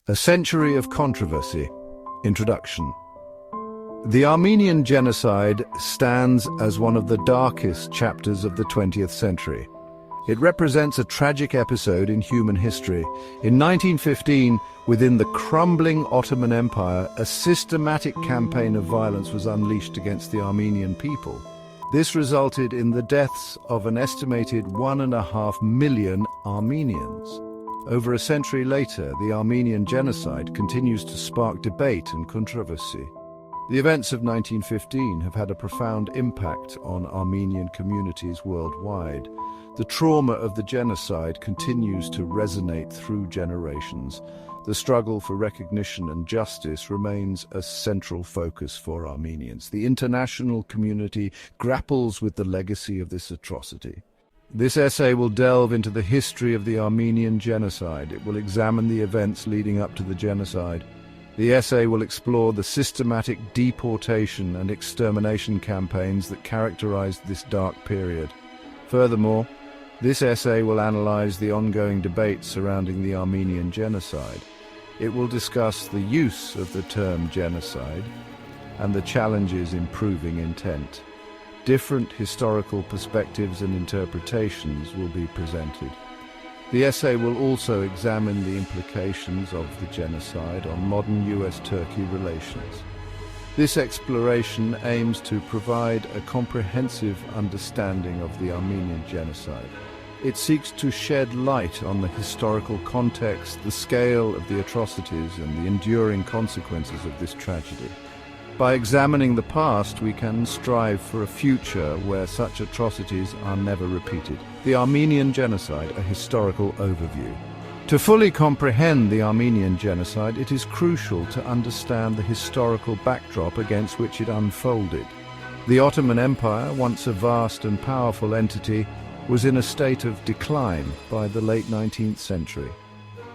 A Century of Controversy. Introduction. The Armenian Genocide stands as one of the darkest chapters of the 20th century. It represents a tragic episode in human history. In 1915, within the crumbling Ottoman Empire, a systematic campaign of violence was unleashed against the Armenian people. This resulted in the deaths of an estimated 1.5 million Armenians. Over a century later, the Armenian Genocide continues to spark debate and controversy. The events of 1915 have had a profound impact on Armenian communities worldwide. The trauma of the genocide continues to resonate through generations. The struggle for recognition and justice remains a central focus for Armenians. The international community grapples with the legacy of this atrocity. This essay will delve into the history of the Armenian Genocide. It will examine the events leading up to the genocide. The essay will explore the systematic deportation and extermination campaigns that characterized this dark period. Furthermore, this essay will analyze the ongoing debate surrounding the Armenian Genocide. It will discuss the use of the term genocide and the challenges in proving intent. Different historical perspectives and interpretations will be presented. The essay will also examine the implications of the genocide on modern US-Turkey relations. This exploration aims to provide a comprehensive understanding of the Armenian Genocide. It seeks to shed light on the historical context, the scale of the atrocities, and the enduring consequences of this tragedy. By examining the past, we can strive for a future where such atrocities are never repeated. The Armenian Genocide, a historical overview. To fully comprehend the Armenian Genocide, it is crucial to understand the historical backdrop against which it unfolded. The Ottoman Empire, once a vast and powerful entity, was in a state of decline by the late 19th century.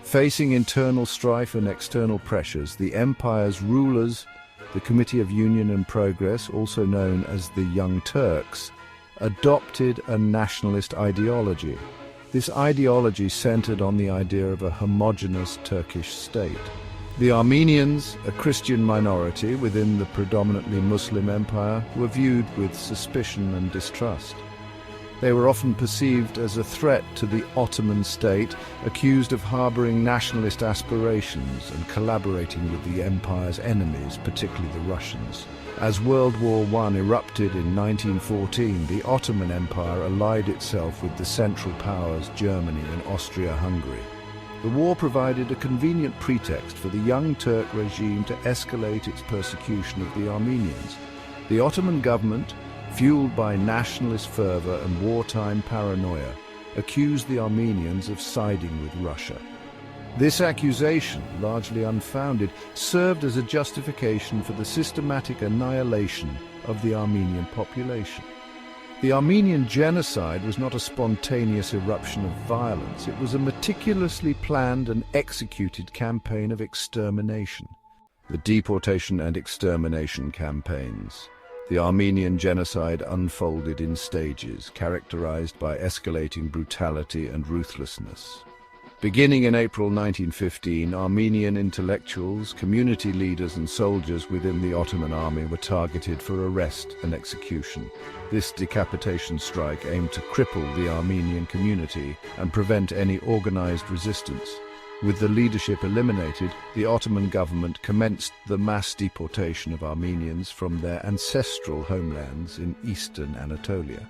Facing internal strife and external pressures, the empire's rulers, the Committee of Union and Progress, also known as the Young Turks, adopted a nationalist ideology. This ideology centered on the idea of a homogeneous Turkish state. The Armenians, a Christian minority within the predominantly Muslim empire, were viewed with suspicion and distrust. They were often perceived as a threat to the Ottoman state, accused of harboring nationalist aspirations and collaborating with the empire's enemies, particularly the Russians. As World War I erupted in 1914, the Ottoman Empire allied itself with the Central Powers Germany and Austria-Hungary. The war provided a convenient pretext for the Young Turk regime to escalate its persecution of the Armenians. The Ottoman government, fueled by nationalist fervor and wartime paranoia, accused the Armenians of siding with Russia. This accusation, largely unfounded, served as a justification for the systematic annihilation of the Armenian population. The Armenian Genocide was not a spontaneous eruption of violence. It was a meticulously planned and executed campaign of extermination. The Deportation and Extermination campaigns. The Armenian Genocide unfolded in stages, characterized by escalating brutality and ruthlessness. Beginning in April 1915, Armenian intellectuals, community leaders and soldiers within the Ottoman army were targeted for arrest and execution. This decapitation strike aimed to cripple the Armenian community and prevent any organized resistance. With the leadership eliminated, the Ottoman government commenced the mass deportation of Armenians from their ancestral homelands in eastern Anatolia.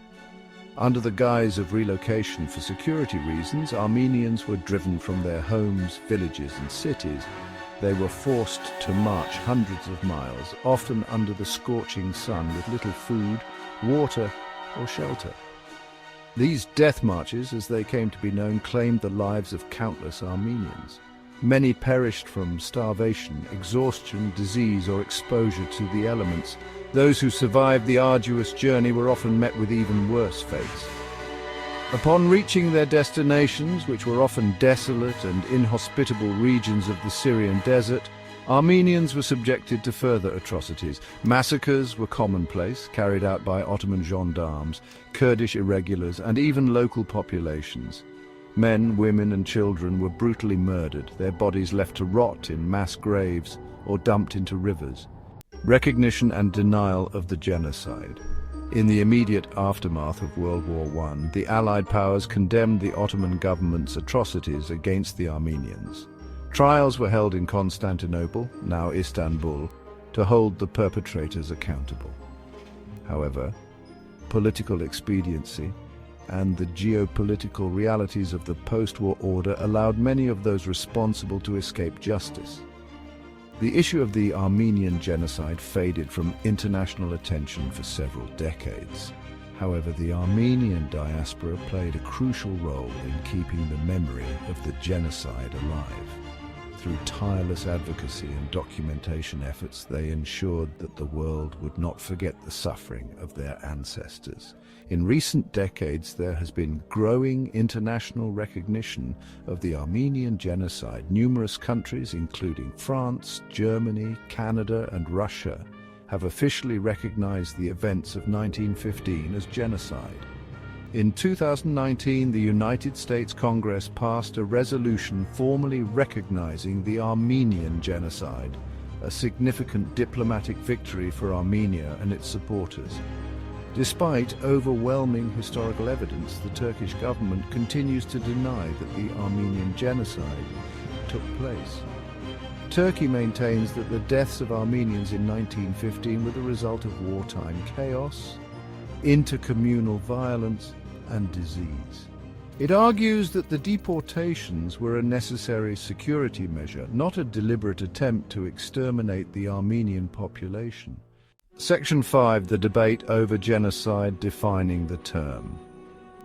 Under the guise of relocation for security reasons, Armenians were driven from their homes, villages and cities. They were forced to march hundreds of miles, often under the scorching sun with little food, water or shelter. These death marches, as they came to be known, claimed the lives of countless Armenians. Many perished from starvation, exhaustion, disease, or exposure to the elements. Those who survived the arduous journey were often met with even worse fates. Upon reaching their destinations, which were often desolate and inhospitable regions of the Syrian desert, Armenians were subjected to further atrocities. Massacres were commonplace, carried out by Ottoman gendarmes, Kurdish irregulars, and even local populations. Men, women and children were brutally murdered, their bodies left to rot in mass graves or dumped into rivers. Recognition and denial of the genocide. In the immediate aftermath of World War I, the Allied powers condemned the Ottoman government's atrocities against the Armenians. Trials were held in Constantinople, now Istanbul, to hold the perpetrators accountable. However, political expediency and the geopolitical realities of the post-war order allowed many of those responsible to escape justice. The issue of the Armenian genocide faded from international attention for several decades. However, the Armenian diaspora played a crucial role in keeping the memory of the genocide alive. Through tireless advocacy and documentation efforts, they ensured that the world would not forget the suffering of their ancestors. In recent decades, there has been growing international recognition of the Armenian genocide. Numerous countries, including France, Germany, Canada, and Russia, have officially recognized the events of 1915 as genocide. In 2019, the United States Congress passed a resolution formally recognizing the Armenian genocide, a significant diplomatic victory for Armenia and its supporters. Despite overwhelming historical evidence, the Turkish government continues to deny that the Armenian genocide took place. Turkey maintains that the deaths of Armenians in 1915 were the result of wartime chaos, intercommunal violence, and disease. It argues that the deportations were a necessary security measure, not a deliberate attempt to exterminate the Armenian population. Section 5. The debate over genocide, defining the term.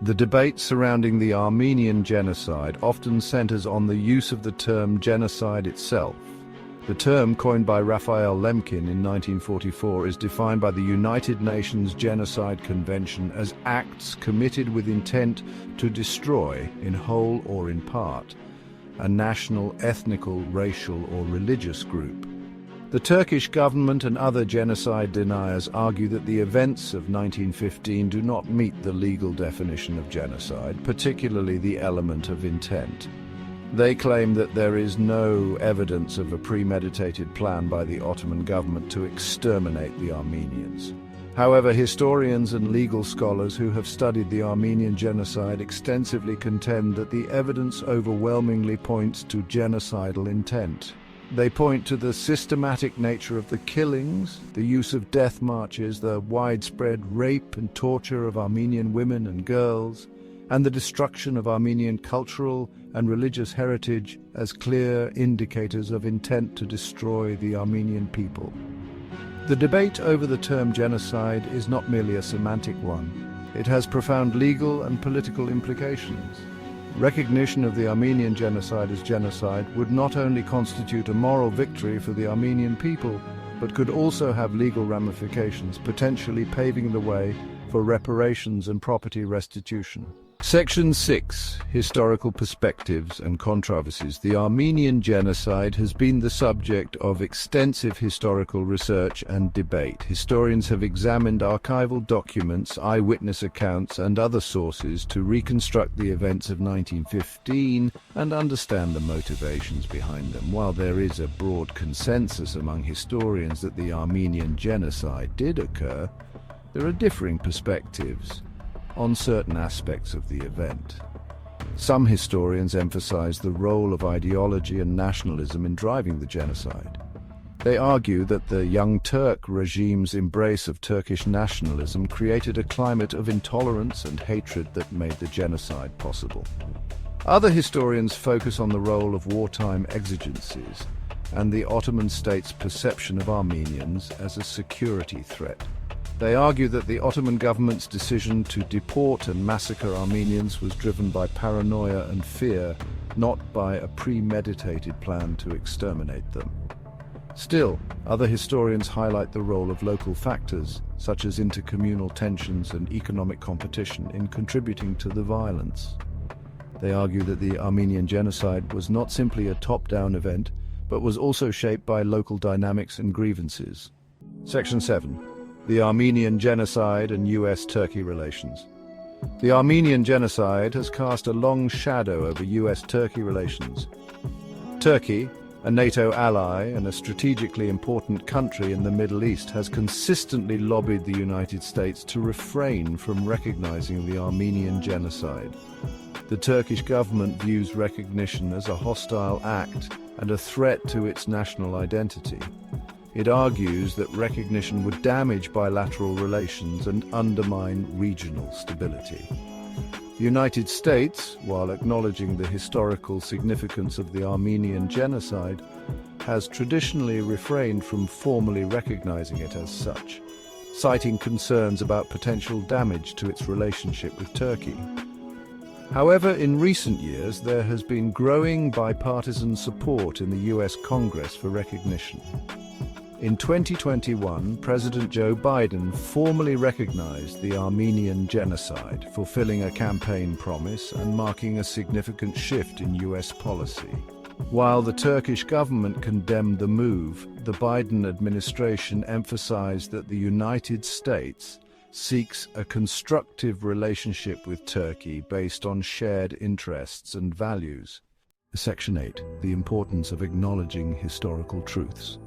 The debate surrounding the Armenian genocide often centers on the use of the term genocide itself. The term, coined by Raphael Lemkin in 1944, is defined by the United Nations Genocide Convention as acts committed with intent to destroy, in whole or in part, a national, ethnical, racial, or religious group. The Turkish government and other genocide deniers argue that the events of 1915 do not meet the legal definition of genocide, particularly the element of intent. They claim that there is no evidence of a premeditated plan by the Ottoman government to exterminate the Armenians. However, historians and legal scholars who have studied the Armenian genocide extensively contend that the evidence overwhelmingly points to genocidal intent. They point to the systematic nature of the killings, the use of death marches, the widespread rape and torture of Armenian women and girls, and the destruction of Armenian cultural and religious heritage as clear indicators of intent to destroy the Armenian people. The debate over the term genocide is not merely a semantic one. It has profound legal and political implications. Recognition of the Armenian genocide as genocide would not only constitute a moral victory for the Armenian people, but could also have legal ramifications, potentially paving the way for reparations and property restitution. Section 6. Historical Perspectives and Controversies. The Armenian genocide has been the subject of extensive historical research and debate. Historians have examined archival documents, eyewitness accounts, and other sources to reconstruct the events of 1915 and understand the motivations behind them. While there is a broad consensus among historians that the Armenian genocide did occur, there are differing perspectives on certain aspects of the event. Some historians emphasize the role of ideology and nationalism in driving the genocide. They argue that the Young Turk regime's embrace of Turkish nationalism created a climate of intolerance and hatred that made the genocide possible. Other historians focus on the role of wartime exigencies and the Ottoman state's perception of Armenians as a security threat. They argue that the Ottoman government's decision to deport and massacre Armenians was driven by paranoia and fear, not by a premeditated plan to exterminate them. Still, other historians highlight the role of local factors, such as intercommunal tensions and economic competition, in contributing to the violence. They argue that the Armenian genocide was not simply a top-down event, but was also shaped by local dynamics and grievances. Section 7. The Armenian Genocide and U.S.-Turkey Relations. The Armenian Genocide has cast a long shadow over US-Turkey relations. Turkey, a NATO ally and a strategically important country in the Middle East, has consistently lobbied the United States to refrain from recognizing the Armenian Genocide. The Turkish government views recognition as a hostile act and a threat to its national identity. It argues that recognition would damage bilateral relations and undermine regional stability. The United States, while acknowledging the historical significance of the Armenian Genocide, has traditionally refrained from formally recognizing it as such, citing concerns about potential damage to its relationship with Turkey. However, in recent years, there has been growing bipartisan support in the US Congress for recognition. In 2021, President Joe Biden formally recognized the Armenian Genocide, fulfilling a campaign promise and marking a significant shift in US policy. While the Turkish government condemned the move, the Biden administration emphasized that the United States seeks a constructive relationship with Turkey based on shared interests and values. Section 8. The importance of acknowledging historical truths.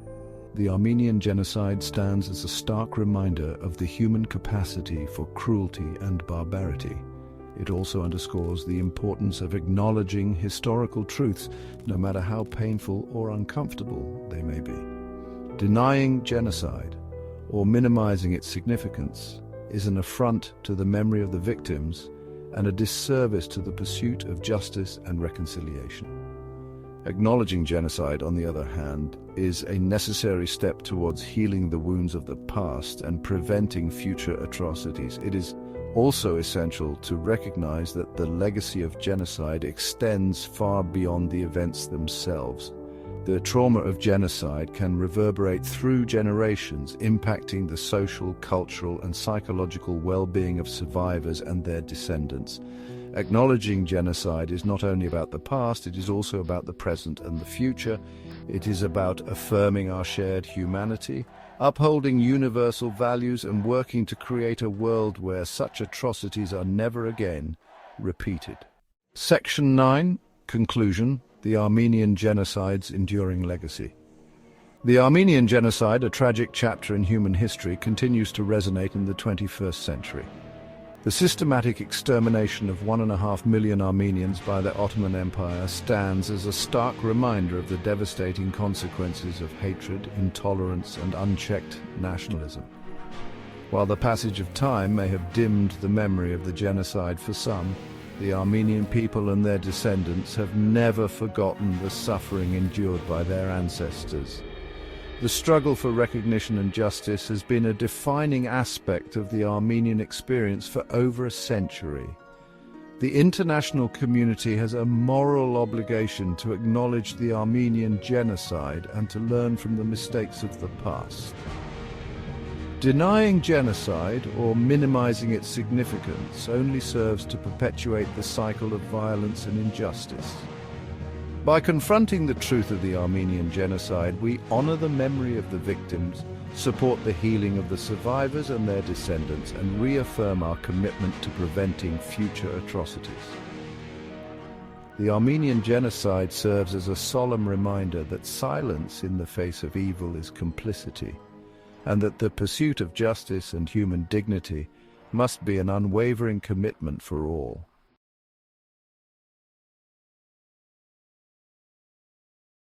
The Armenian Genocide stands as a stark reminder of the human capacity for cruelty and barbarity. It also underscores the importance of acknowledging historical truths, no matter how painful or uncomfortable they may be. Denying genocide, or minimizing its significance, is an affront to the memory of the victims and a disservice to the pursuit of justice and reconciliation. Acknowledging genocide, on the other hand, is a necessary step towards healing the wounds of the past and preventing future atrocities. It is also essential to recognize that the legacy of genocide extends far beyond the events themselves. The trauma of genocide can reverberate through generations, impacting the social, cultural, and psychological well-being of survivors and their descendants. Acknowledging genocide is not only about the past, it is also about the present and the future. It is about affirming our shared humanity, upholding universal values, and working to create a world where such atrocities are never again repeated. Section 9. Conclusion. The Armenian Genocide's enduring legacy. The Armenian Genocide, a tragic chapter in human history, continues to resonate in the 21st century. The systematic extermination of 1.5 million Armenians by the Ottoman Empire stands as a stark reminder of the devastating consequences of hatred, intolerance, and unchecked nationalism. While the passage of time may have dimmed the memory of the genocide for some, the Armenian people and their descendants have never forgotten the suffering endured by their ancestors. The struggle for recognition and justice has been a defining aspect of the Armenian experience for over a century. The international community has a moral obligation to acknowledge the Armenian genocide and to learn from the mistakes of the past. Denying genocide or minimizing its significance only serves to perpetuate the cycle of violence and injustice. By confronting the truth of the Armenian Genocide, we honor the memory of the victims, support the healing of the survivors and their descendants, and reaffirm our commitment to preventing future atrocities. The Armenian Genocide serves as a solemn reminder that silence in the face of evil is complicity, and that the pursuit of justice and human dignity must be an unwavering commitment for all.